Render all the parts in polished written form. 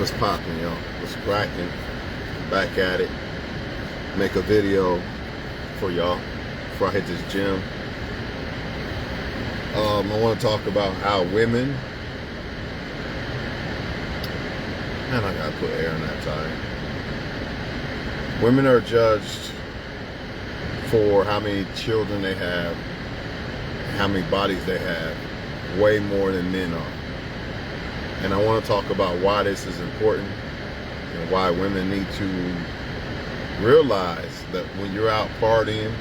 What's poppin', y'all? What's cracking? Back at it. Make a video for y'all before I hit this gym. I want to talk about how women. Man, I gotta put air in that tire. Women are judged for how many children they have, how many bodies they have, way more than men are. And I want to talk about why this is important and why women need to realize that when you're out partying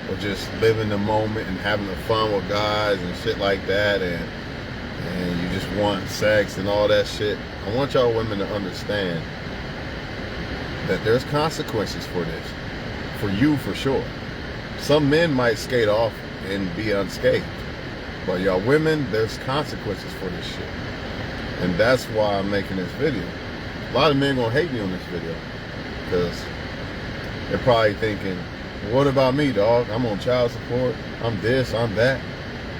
or just living the moment and having fun with guys and shit like that, and you just want sex and all that shit, I want y'all women to understand that there's consequences for this. For you, for sure. Some men might skate off and be unscathed, but y'all women, there's consequences for this shit. And that's why I'm making this video. A lot of men gonna hate me on this video because they're probably thinking, what about me, dog? I'm on child support. I'm this, I'm that.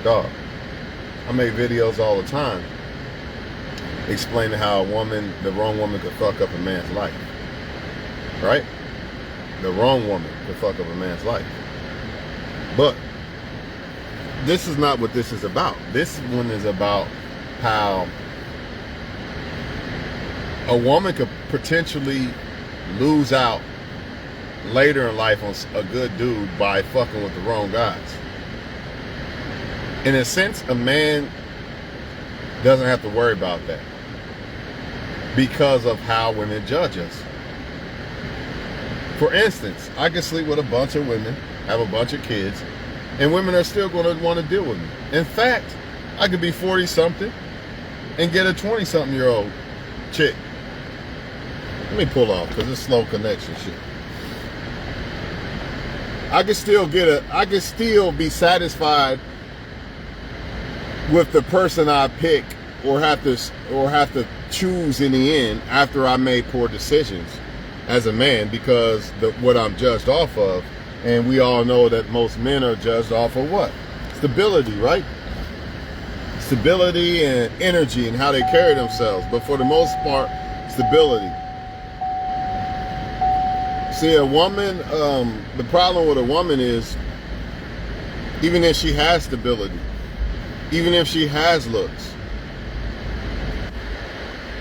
Dog, I make videos all the time explaining how the wrong woman could fuck up a man's life. Right? The wrong woman could fuck up a man's life. But this is not what this is about. This one is about how a woman could potentially lose out later in life on a good dude by fucking with the wrong guys. In a sense, a man doesn't have to worry about that because of how women judge us. For instance, I can sleep with a bunch of women, have a bunch of kids, and women are still going to want to deal with me. In fact, I could be 40-something and get a 20-something-year-old chick. Let me pull off because it's slow connection shit. I can still be satisfied with the person I pick or have to choose in the end after I made poor decisions as a man because what I'm judged off of, and we all know that most men are judged off of what? Stability, right? Stability and energy and how they carry themselves, but for the most part, stability. See, a woman, the problem with a woman is, even if she has stability, even if she has looks,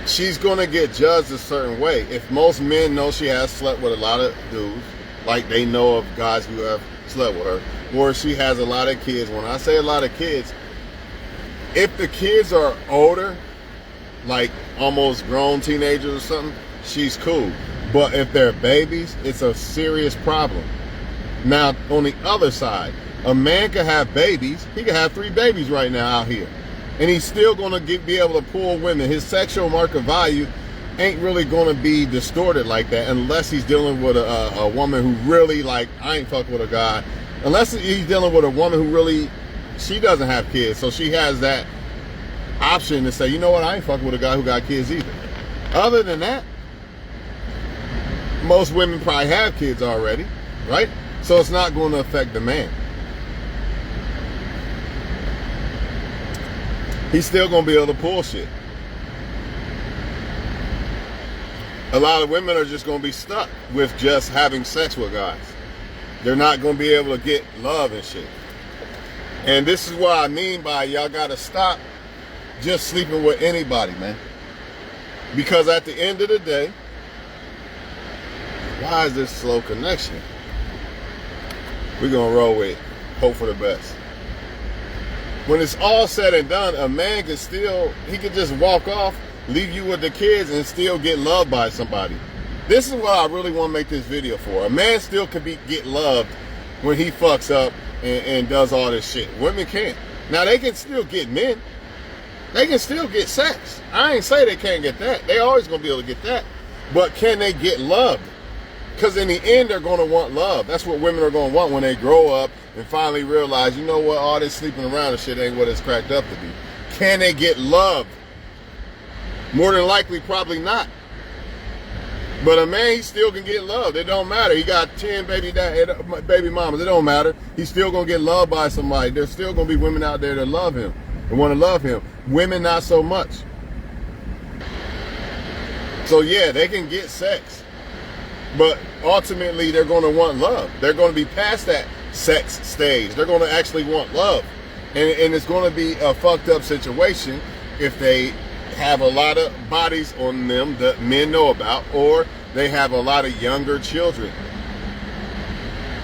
she's going to get judged a certain way. If most men know she has slept with a lot of dudes, like they know of guys who have slept with her, or she has a lot of kids. When I say a lot of kids, if the kids are older, like almost grown teenagers or something, she's cool. But if they're babies, it's a serious problem. Now, on the other side, a man can have babies. He can have 3 babies right now out here. And he's still going to be able to pull women. His sexual market value ain't really going to be distorted like that unless he's dealing with a woman who really, like, I ain't fucking with a guy. Unless he's dealing with a woman who really, she doesn't have kids. So she has that option to say, you know what, I ain't fucking with a guy who got kids either. Other than that, most women probably have kids already, right? So it's not going to affect the man. He's still going to be able to pull shit. A lot of women are just going to be stuck with just having sex with guys. They're not going to be able to get love and shit. And this is what I mean by y'all got to stop just sleeping with anybody, man. Because at the end of the day, why is this slow connection? We're going to roll with it. Hope for the best. When it's all said and done, a man can just walk off, leave you with the kids, and still get loved by somebody. This is what I really want to make this video for. A man still can get loved when he fucks up and does all this shit. Women can't. Now, they can still get men. They can still get sex. I ain't say they can't get that. They always going to be able to get that. But can they get loved? Because in the end, they're going to want love. That's what women are going to want when they grow up and finally realize, you know what, all this sleeping around and shit ain't what it's cracked up to be. Can they get loved? More than likely, probably not. But a man, he still can get loved. It don't matter. He got 10 baby mamas. It don't matter. He's still going to get loved by somebody. There's still going to be women out there that love him and want to love him. Women, not so much. So yeah, they can get sex, but ultimately they're going to want love. They're going to be past that sex stage. They're going to actually want love. And it's going to be a fucked up situation if they have a lot of bodies on them that men know about, or they have a lot of younger children.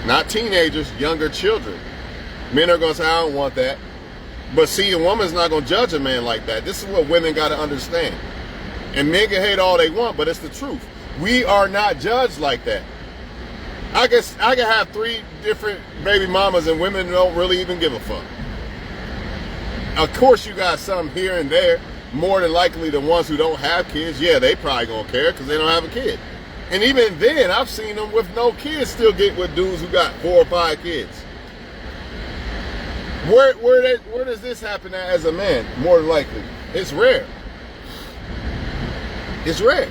Not teenagers, younger children. Men are going to say, I don't want that. But see, a woman's not going to judge a man like that. This is what women got to understand. And men can hate all they want, but it's the truth. We are not judged like that. I can have 3 different baby mamas and women don't really even give a fuck. Of course, you got some here and there. More than likely, the ones who don't have kids, yeah, they probably gonna care because they don't have a kid. And even then, I've seen them with no kids still get with dudes who got 4 or 5 kids. Where does this happen at as a man? More than likely, it's rare. It's rare.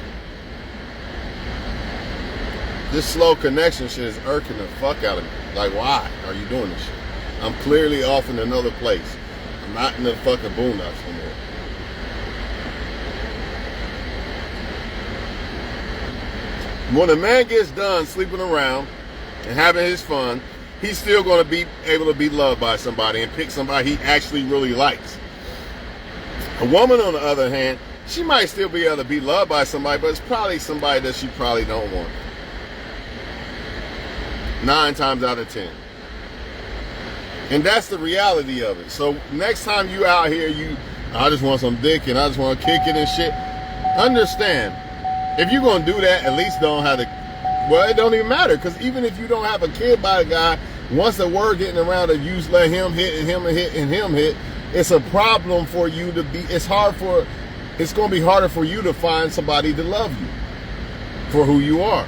This slow connection shit is irking the fuck out of me. Like, why are you doing this shit? I'm clearly off in another place. I'm not in the fucking boondocks no more. When a man gets done sleeping around and having his fun, he's still going to be able to be loved by somebody and pick somebody he actually really likes. A woman, on the other hand, she might still be able to be loved by somebody, but it's probably somebody that she probably don't want. 9 times out of 10. And that's the reality of it. So next time you out here, I just want some dick and I just want to kick it and shit. Understand, if you're going to do that, at least don't have to, well, it don't even matter. Because even if you don't have a kid by the guy, once the word getting around that you let him hit and him hit and him hit, it's a problem for you to be, it's going to be harder for you to find somebody to love you for who you are.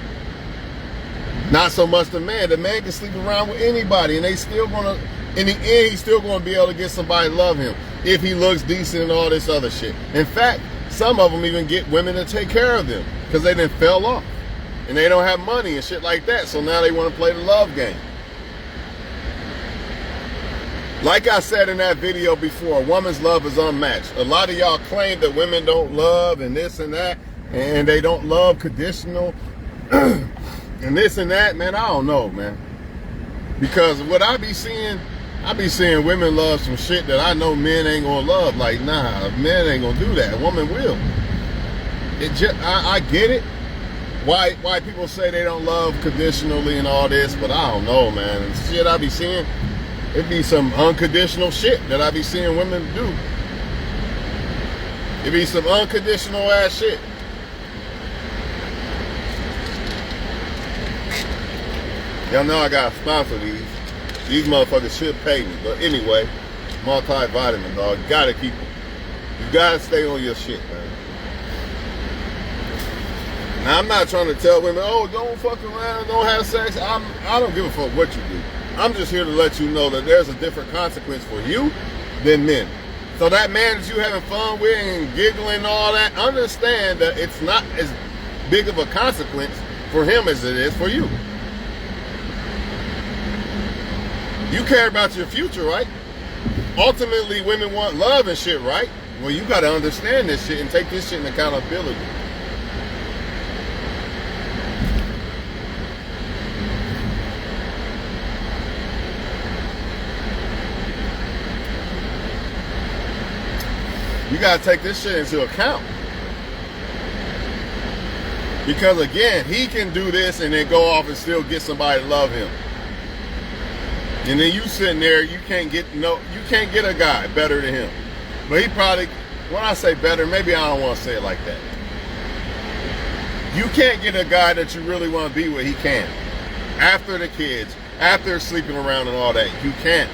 Not so much the man. The man can sleep around with anybody and they still gonna, in the end, he's still gonna be able to get somebody to love him if he looks decent and all this other shit. In fact, some of them even get women to take care of them because they done fell off and they don't have money and shit like that. So now they want to play the love game. Like I said in that video before, a woman's love is unmatched. A lot of y'all claim that women don't love and this and that, and they don't love conditional and this and that, man. I don't know, man. Because what I be seeing women love some shit that I know men ain't gonna love. Like, nah, men ain't gonna do that. A woman will. I get it. Why people say they don't love conditionally and all this, but I don't know, man. The shit I be seeing, it be some unconditional shit that I be seeing women do. It be some unconditional ass shit. Y'all know I got to sponsor these. These motherfuckers should pay me. But anyway, multivitamin, dog. You gotta keep them. You gotta stay on your shit, man. Now, I'm not trying to tell women, oh, don't fuck around, don't have sex. I don't give a fuck what you do. I'm just here to let you know that there's a different consequence for you than men. So that man that you having fun with and giggling and all that, understand that it's not as big of a consequence for him as it is for you. You care about your future, right? Ultimately, women want love and shit, right? Well, you got to understand this shit and take this shit in accountability. You got to take this shit into account. Because again, he can do this and then go off and still get somebody to love him. And then you sitting there, you can't get a guy better than him. But he probably, when I say better, maybe I don't want to say it like that. You can't get a guy that you really want to be with, he can. After the kids, after sleeping around and all that, you can't.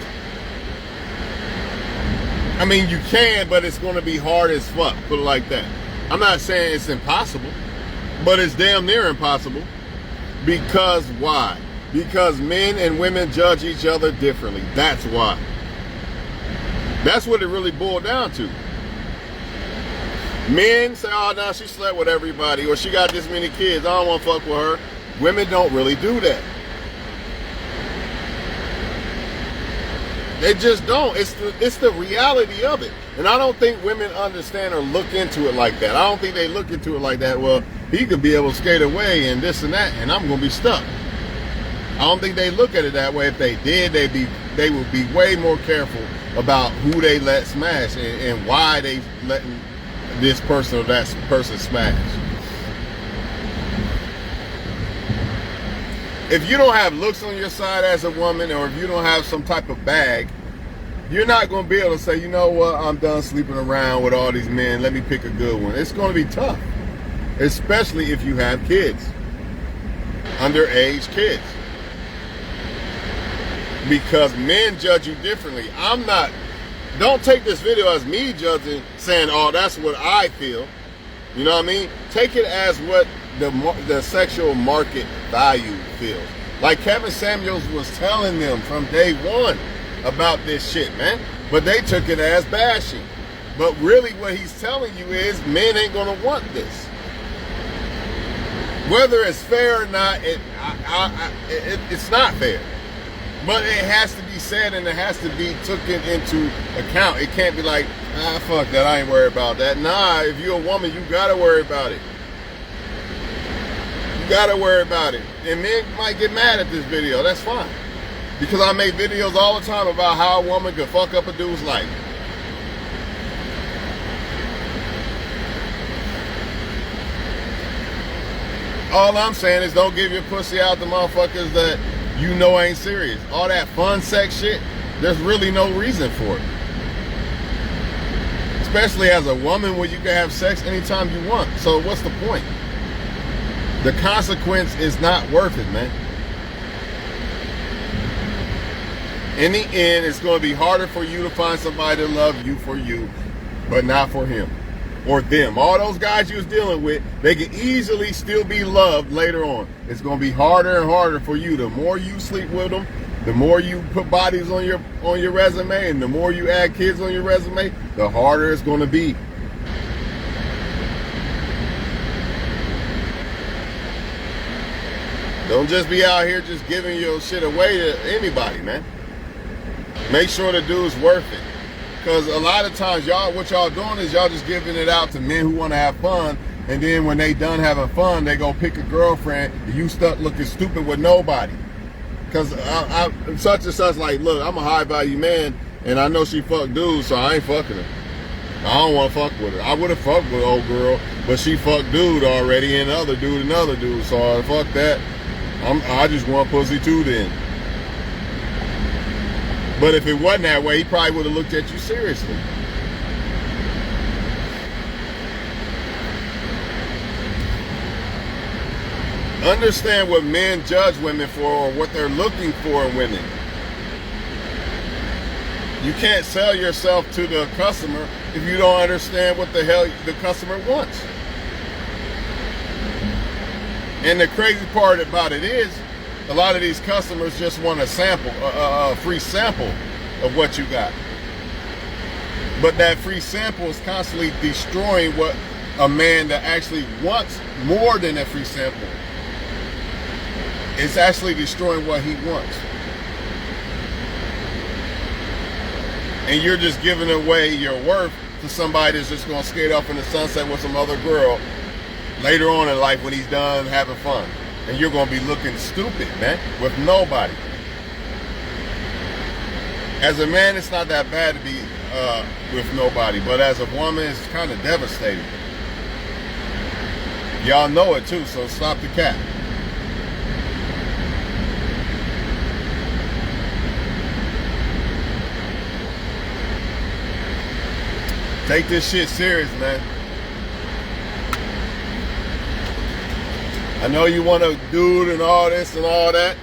I mean, you can, but it's going to be hard as fuck, put it like that. I'm not saying it's impossible, but it's damn near impossible. Because why? Because men and women judge each other differently. That's why. That's what it really boiled down to. Men say, oh, no, she slept with everybody, or she got this many kids, I don't want to fuck with her. Women don't really do that. They just don't. It's the reality of it. And I don't think women understand or look into it like that. I don't think they look into it like that. Well, he could be able to skate away and this and that, and I'm going to be stuck. I don't think they look at it that way. If they did, they would be way more careful about who they let smash and why they letting this person or that person smash. If you don't have looks on your side as a woman, or if you don't have some type of bag, you're not going to be able to say, you know what, I'm done sleeping around with all these men. Let me pick a good one. It's going to be tough, especially if you have kids, underage kids. Because men judge you differently. Don't take this video as me judging, saying, oh, that's what I feel. You know what I mean? Take it as what the sexual market value feels. Like Kevin Samuels was telling them from day one about this shit, man. But they took it as bashing. But really what he's telling you is men ain't going to want this. Whether it's fair or not, it's not fair. But it has to be said, and it has to be taken into account. It can't be like, fuck that, I ain't worried about that. Nah, if you're a woman, you gotta worry about it. You gotta worry about it. And men might get mad at this video, that's fine. Because I make videos all the time about how a woman could fuck up a dude's life. All I'm saying is don't give your pussy out to motherfuckers that you know ain't serious. All that fun sex shit, there's really no reason for it. Especially as a woman where you can have sex anytime you want. So what's the point? The consequence is not worth it, man. In the end, it's going to be harder for you to find somebody to love you for you, but not for him or them. All those guys you was dealing with, they can easily still be loved later on. It's going to be harder and harder for you. The more you sleep with them, the more you put bodies on your resume, and the more you add kids on your resume, the harder it's going to be. Don't just be out here just giving your shit away to anybody, man. Make sure the dude's worth it. Because a lot of times, what y'all doing is y'all just giving it out to men who want to have fun, and then when they done having fun, they go pick a girlfriend, and you stuck looking stupid with nobody. Because I'm such and such, like, look, I'm a high value man, and I know she fuck dudes, so I ain't fucking her. I don't want to fuck with her. I would have fucked with old girl, but she fucked dude already, and another dude, so fuck that. I just want pussy too then. But if it wasn't that way, he probably would have looked at you seriously. Understand what men judge women for, or what they're looking for in women. You can't sell yourself to the customer if you don't understand what the hell the customer wants. And the crazy part about it is, a lot of these customers just want a sample, a free sample of what you got. But that free sample is constantly destroying what a man that actually wants more than a free sample. It's actually destroying what he wants. And you're just giving away your worth to somebody that's just going to skate off in the sunset with some other girl later on in life when he's done having fun. And you're going to be looking stupid, man, with nobody. As a man, it's not that bad to be with nobody. But as a woman, it's kind of devastating. Y'all know it too, so stop the cap. Take this shit serious, man. I know you want a dude and all this and all that,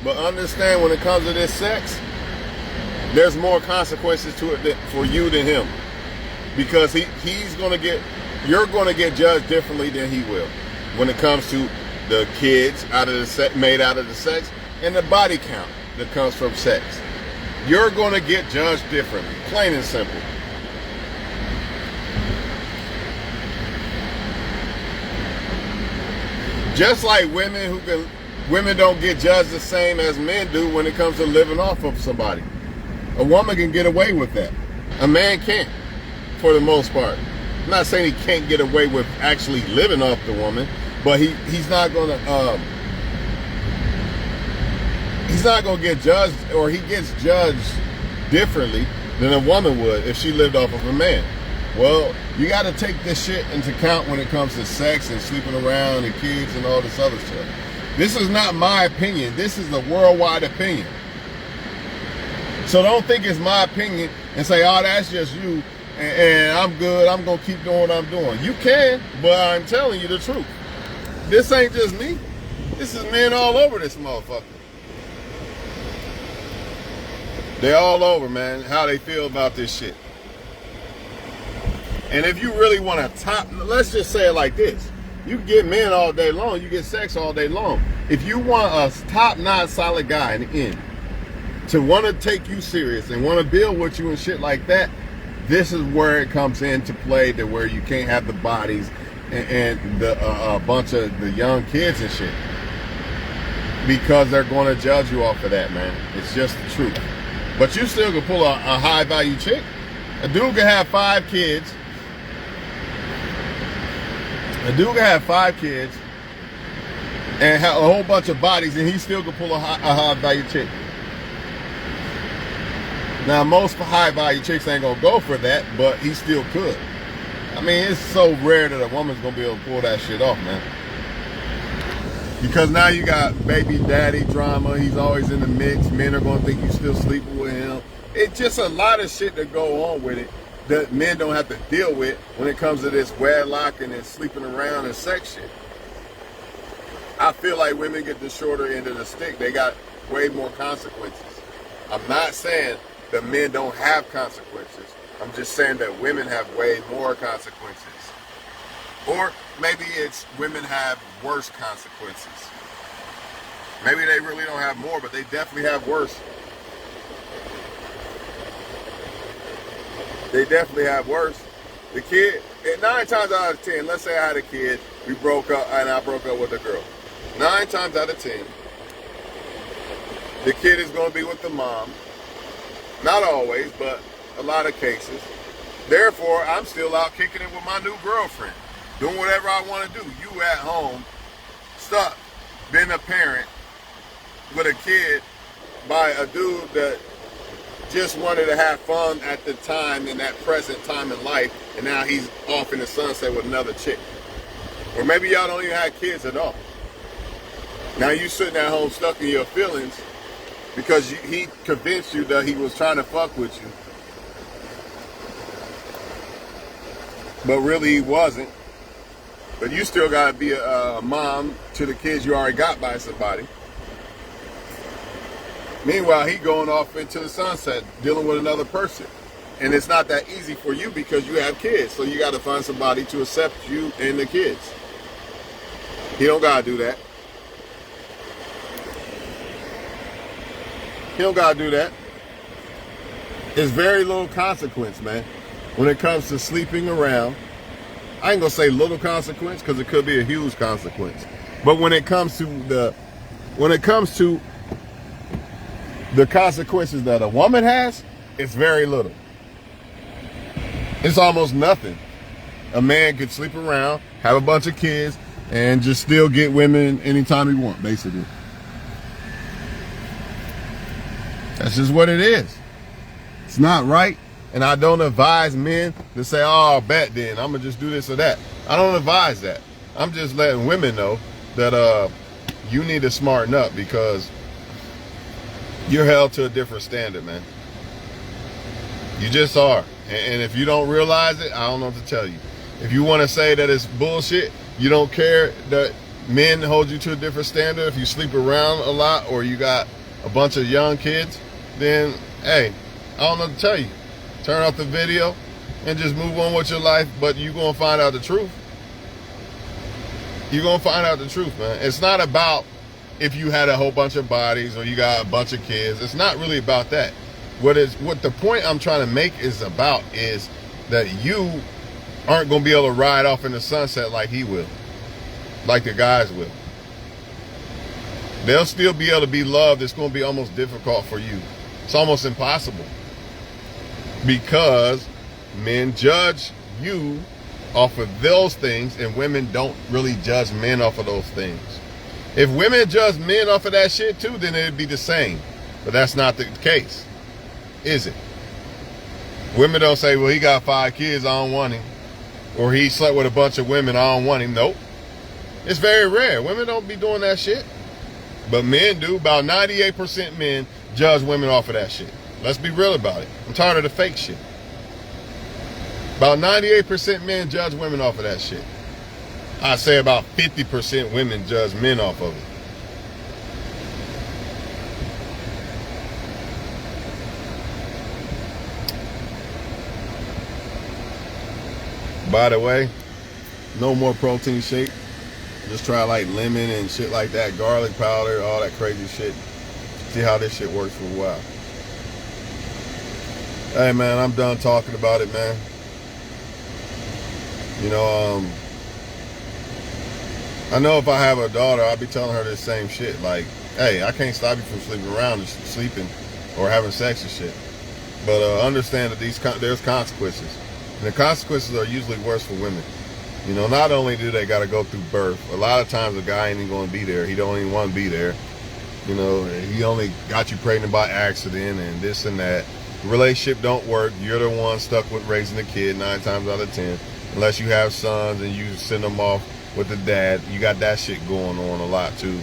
but understand when it comes to this sex, there's more consequences to it for you than him. Because you're gonna get judged differently than he will when it comes to the kids made out of the sex and the body count that comes from sex. You're gonna get judged differently, plain and simple. Just like women don't get judged the same as men do when it comes to living off of somebody. A woman can get away with that. A man can't, for the most part. I'm not saying he can't get away with actually living off the woman, but he's not gonna get judged, or he gets judged differently than a woman would if she lived off of a man. Well, you got to take this shit into account when it comes to sex and sleeping around and kids and all this other stuff. This is not my opinion. This is the worldwide opinion. So don't think it's my opinion and say, oh, that's just you, and I'm good, I'm going to keep doing what I'm doing. You can, but I'm telling you the truth. This ain't just me. This is men all over this motherfucker. They're all over, man, how they feel about this shit. And if you really want to top, let's just say it like this. You can get men all day long, you get sex all day long. If you want a top-notch solid guy in the end to want to take you serious and want to build with you and shit like that, this is where it comes into play, to where you can't have the bodies and the a bunch of the young kids and shit. Because they're going to judge you off of that, man. It's just the truth. But you still can pull a high-value chick. A dude can have 5 kids. A dude can have 5 kids and have a whole bunch of bodies, and he still can pull a high-value chick. Now, most high-value chicks ain't gonna go for that, but he still could. I mean, it's so rare that a woman's gonna be able to pull that shit off, man. Because now you got baby daddy drama. He's always in the mix. Men are gonna think you still sleeping with him. It's just a lot of shit that go on with it that men don't have to deal with when it comes to this wedlocking and sleeping around and sex shit. I feel like women get the shorter end of the stick. They got way more consequences. I'm not saying that men don't have consequences. I'm just saying that women have way more consequences. Or maybe it's women have worse consequences. Maybe they really don't have more, but they definitely have worse. They definitely have worse. The kid, 9 times out of 10, let's say I had a kid, we broke up, and I broke up with a girl. 9 times out of 10, the kid is going to be with the mom. Not always, but a lot of cases. Therefore, I'm still out kicking it with my new girlfriend, doing whatever I want to do. You at home, stuck, being a parent with a kid by a dude that just wanted to have fun at the time, in that present time in life, and now he's off in the sunset with another chick. Or maybe y'all don't even have kids at all. Now you sitting at home stuck in your feelings because he convinced you that he was trying to fuck with you. But really he wasn't. But you still gotta be a mom to the kids you already got by somebody. Meanwhile, he going off into the sunset, dealing with another person. And it's not that easy for you because you have kids. So you got to find somebody to accept you and the kids. He don't got to do that. He don't got to do that. It's very little consequence, man. When it comes to sleeping around, I ain't going to say little consequence because it could be a huge consequence. But when it comes to the consequences that a woman has, it's very little. It's almost nothing. A man could sleep around, have a bunch of kids, and just still get women anytime he wants, basically. That's just what it is. It's not right. And I don't advise men to say, oh, bet then, I'm going to just do this or that. I don't advise that. I'm just letting women know that you need to smarten up because you're held to a different standard, man. You just are. And if you don't realize it, I don't know what to tell you. If you want to say that it's bullshit, you don't care that men hold you to a different standard, if you sleep around a lot or you got a bunch of young kids, then, hey, I don't know what to tell you. Turn off the video and just move on with your life, but you're going to find out the truth. You're going to find out the truth, man. It's not about if you had a whole bunch of bodies or you got a bunch of kids. It's not really about that. What the point I'm trying to make is about is that you aren't going to be able to ride off in the sunset like he will, like the guys will. They'll still be able to be loved. It's going to be almost difficult for you. It's almost impossible. Because men judge you off of those things, and women don't really judge men off of those things. If women judge men off of that shit too, then it'd be the same. But that's not the case, is it? Women don't say, well, he got 5 kids, I don't want him. Or he slept with a bunch of women, I don't want him. Nope. It's very rare. Women don't be doing that shit. But men do. About 98% men judge women off of that shit. Let's be real about it. I'm tired of the fake shit. About 98% men judge women off of that shit. I say about 50% women judge men off of it. By the way, no more protein shake. Just try like lemon and shit like that, garlic powder, all that crazy shit. See how this shit works for a while. Hey man, I'm done talking about it, man. You know, I know if I have a daughter, I'll be telling her the same shit. Like, hey, I can't stop you from sleeping around and sleeping or having sex and shit. But understand that there's consequences. And the consequences are usually worse for women. You know, not only do they got to go through birth, a lot of times a guy ain't even going to be there. He don't even want to be there. You know, he only got you pregnant by accident and this and that. The relationship don't work. You're the one stuck with raising the kid 9 times out of 10. Unless you have sons and you send them off with the dad. You got that shit going on a lot too.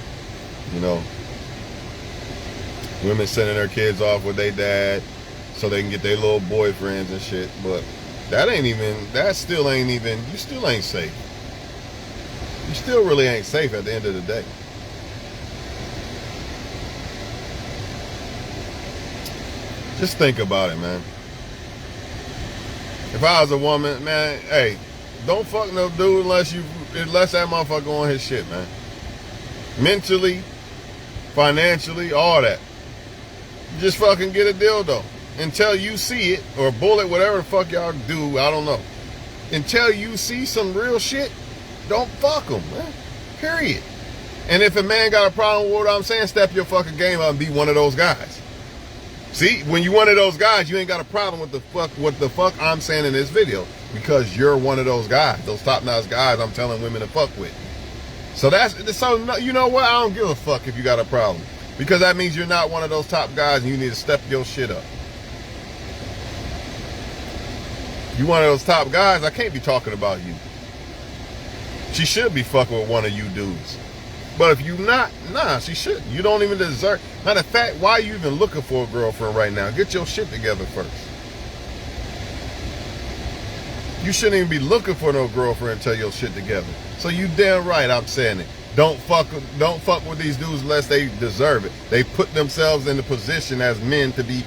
You know, women sending their kids off with their dad so they can get their little boyfriends and shit. But that still ain't even, you still ain't safe. You still really ain't safe at the end of the day. Just think about it, man. If I was a woman, man, hey, don't fuck no dude unless that motherfucker on his shit, man. Mentally, financially, all that. Just fucking get a dildo. Until you see it, or bullet, whatever the fuck y'all do, I don't know. Until you see some real shit, don't fuck them, man. Period. And if a man got a problem with what I'm saying, step your fucking game up and be one of those guys. See, when you one of those guys, you ain't got a problem with the fuck I'm saying in this video, because you're one of those guys, those top-notch guys I'm telling women to fuck with. So you know what? I don't give a fuck if you got a problem, because that means you're not one of those top guys, and you need to step your shit up. You one of those top guys, I can't be talking about you. She should be fucking with one of you dudes. But if you not, nah, she shouldn't. You don't even deserve. Matter of fact, why are you even looking for a girlfriend right now? Get your shit together first. You shouldn't even be looking for no girlfriend until your shit together. So you damn right I'm saying it. Don't fuck with these dudes unless they deserve it. They put themselves in the position as men to be,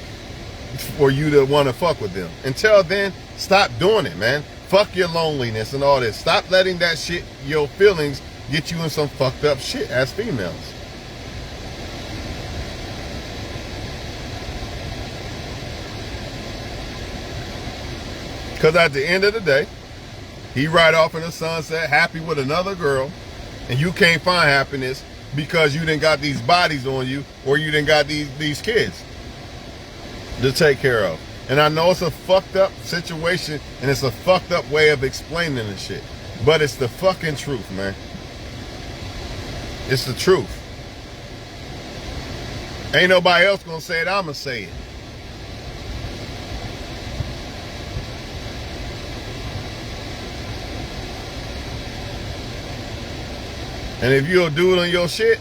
for you to want to fuck with them. Until then, stop doing it, man. Fuck your loneliness and all this. Stop letting that shit, your feelings, get you in some fucked up shit as females. Because at the end of the day, he ride off in the sunset happy with another girl, and you can't find happiness because you done got these bodies on you, or you done got these kids to take care of. And I know it's a fucked up situation, and it's a fucked up way of explaining the shit, but it's the fucking truth, man. It's the truth. Ain't nobody else gonna say it, I'ma say it. And if you're a dude on your shit,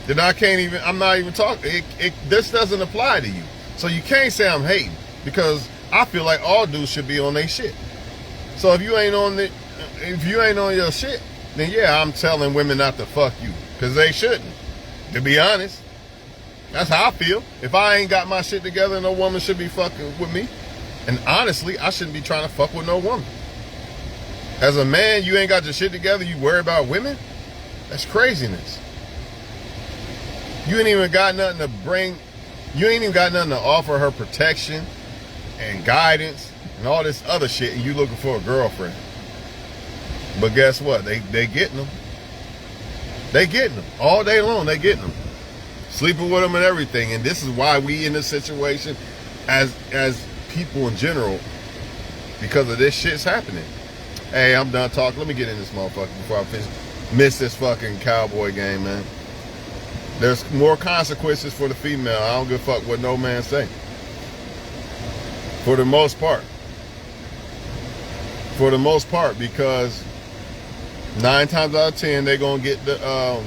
then I'm not even talking. This doesn't apply to you. So you can't say I'm hating, because I feel like all dudes should be on their shit. So if you ain't on your shit, then yeah, I'm telling women not to fuck you, because they shouldn't. To be honest, that's how I feel. If I ain't got my shit together, no woman should be fucking with me. And honestly, I shouldn't be trying to fuck with no woman. As a man, you ain't got your shit together, you worry about women? That's craziness. You ain't even got nothing to bring. You ain't even got nothing to offer her protection and guidance and all this other shit, and you looking for a girlfriend. But guess what? They getting them. They getting them. All day long, they getting them. Sleeping with them and everything. And this is why we in this situation as people in general because of this shit's happening. Hey, I'm done talking. Let me get in this motherfucker before I miss this fucking Cowboy game, man. There's more consequences for the female. I don't give a fuck what no man say. For the most part. For the most part, because 9 times out of 10, they're going to get the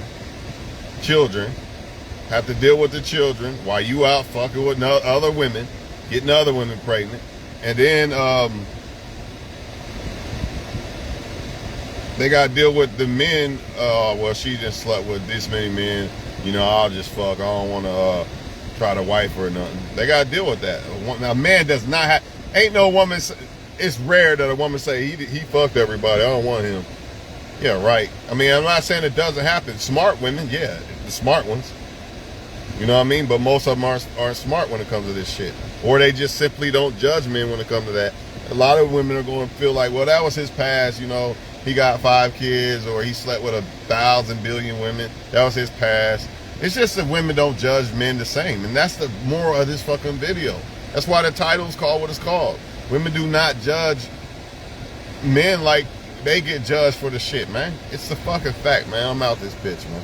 children, have to deal with the children while you out fucking with other women, getting other women pregnant. And then they got to deal with the men. Well, she just slept with this many men. You know, I'll just fuck. I don't want to try to wife her or nothing. They got to deal with that. A man does not have, ain't no woman, it's rare that a woman say, he fucked everybody, I don't want him. Yeah, right. I mean, I'm not saying it doesn't happen. Smart women, yeah, the smart ones. You know what I mean? But most of them aren't smart when it comes to this shit. Or they just simply don't judge men when it comes to that. A lot of women are going to feel like, well, that was his past, you know, he got 5 kids, or he slept with 1,000 billion women. That was his past. It's just that women don't judge men the same. And that's the moral of this fucking video. That's why the title's called what it's called. Women do not judge men like they get judged for the shit, man. It's the fucking fact, man. I'm out this bitch, man.